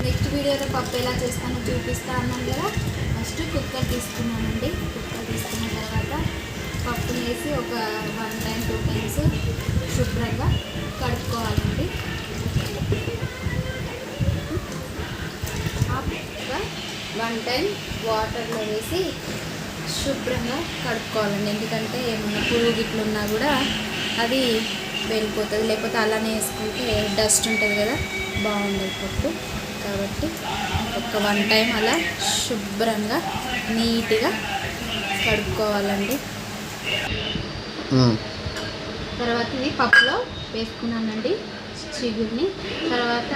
Next వీడియోలో పప్పు ఎలా చేస్తానో చూపిస్తా అన్నాను కదా. ఫస్ట్ కుక్కర్ తీసుకున్నానండి. కుక్కర్ తీసుకున్న తర్వాత పప్పుని వేసి ఒక 1 టైం 2 టైమ్స్ శుభ్రంగా కడుక్కోవాలండి. ఒక 1 టైం వాటర్లో వేసి శుభ్రంగా కడుక్కోవాలండి. ఎందుకంటే ఏమన్నా పురుగు గిట్లు ఉన్నా కూడా అది వెళ్ళిపోతుంది. లేకపోతే అలానే వేసుకుంటే డస్ట్ ఉంటుంది కదా, బాగుండదు పప్పు. కాబట్టి ఒక 1 టైం అలా శుభ్రంగా నీట్గా కడుక్కోవాలండి. తర్వాత ఇది పప్పులో వేసుకున్నానండి చిగురిని. తర్వాత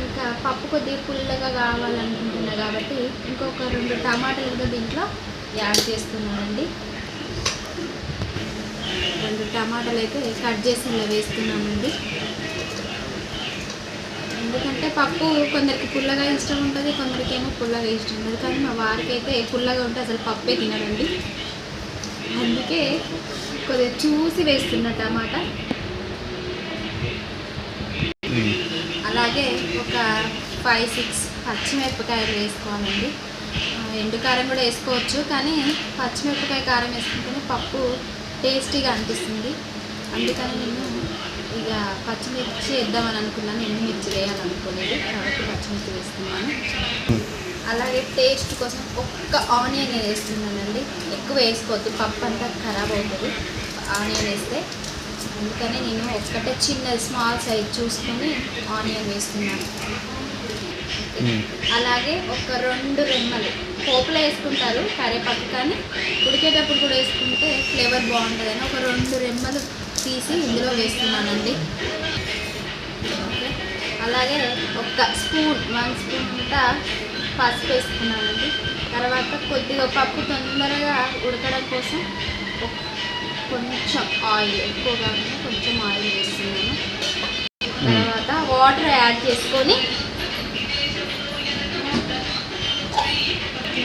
ఇంకా పప్పు కొద్దిగా పుల్లగా కావాలనుకుంటున్నా కాబట్టి ఇంకొక 2 టమాటాలు దీంట్లో యాడ్ చేస్తున్నానండి. 2 టమాటాలు అయితే కట్ చేసి ఇలా వేస్తున్నానండి. ఎందుకంటే పప్పు కొందరికి పుల్లగా ఇష్టం ఉంటుంది, కొందరికి ఏమో పుల్లగా ఇష్టం ఉంటుంది. కానీ మా వారికి అయితే పుల్లగా ఉంటే అసలు పప్పే తినరండి. అందుకే కొద్దిగా చూసి వేస్తున్న టమాటా. అలాగే ఒక 5-6 పచ్చిమిరపకాయలు వేసుకోవాలండి. ఎండుకారం కూడా వేసుకోవచ్చు, కానీ పచ్చిమిరపకాయ కారం వేసుకుంటేనే పప్పు టేస్టీగా అనిపిస్తుంది. అందుకని నేను ఇక పచ్చిమిర్చి వేద్దామని అనుకున్నాను, ఎండుమిర్చి వేయాలనుకోలేదు. కాబట్టి పచ్చిమిర్చి వేస్తున్నాను. అలాగే టేస్ట్ కోసం ఒక్క ఆనియన్ వేస్తున్నానండి. ఎక్కువ వేసుకోవద్దు, పప్పు అంతా ఖరాబ్ అవుతుంది ఆనియన్ వేస్తే. అందుకని నేను ఒక్కటే చిన్న స్మాల్ సైజ్ చూసుకొని ఆనియన్ వేస్తున్నాను. అలాగే ఒక 2 రెమ్మలు పోపులో వేసుకుంటారు కరివేపాకు, కానీ ఉడికేటప్పుడు కూడా వేసుకుంటే ఫ్లేవర్ బాగుంటుందని ఒక 2 రెమ్మలు తీసి ఇందులో వేస్తున్నానండి. ఓకే, అలాగే ఒక 1 స్పూన్ అంతా పసుపు వేసుకున్నానండి. తర్వాత కొద్దిగా పప్పు తొందరగా ఉడకడం కోసం కొంచెం ఆయిల్, ఎక్కువగా కొంచెం ఆయిల్ వేస్తున్నాను. తర్వాత వాటర్ యాడ్ చేసుకొని,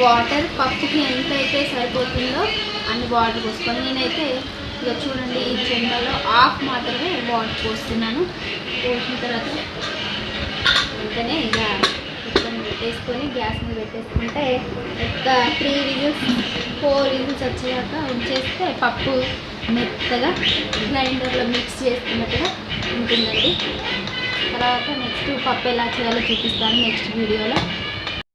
వాటర్ పప్పుకి ఎంతైతే సరిపోతుందో అన్ని వాటర్ పోసుకొని, నేనైతే ఇక చూడండి ఈ చెంచాలో హాఫ్ మాత్రమే వాటర్ పోస్తున్నాను. పోసిన తర్వాత వెంటనే ఇక పెట్టేసుకొని గ్యాస్ మీద పెట్టేసుకుంటే ఒక 3 విజిల్స్ 4 విజిల్స్ వచ్చేదాకా ఉంచేస్తే పప్పు మెత్తగా గ్రైండర్లో మిక్స్ చేసుకున్నట్టుగా ఉంటుందండి. తర్వాత నెక్స్ట్ పప్పు ఎలా చేయాలో చూపిస్తాను నెక్స్ట్ వీడియోలో.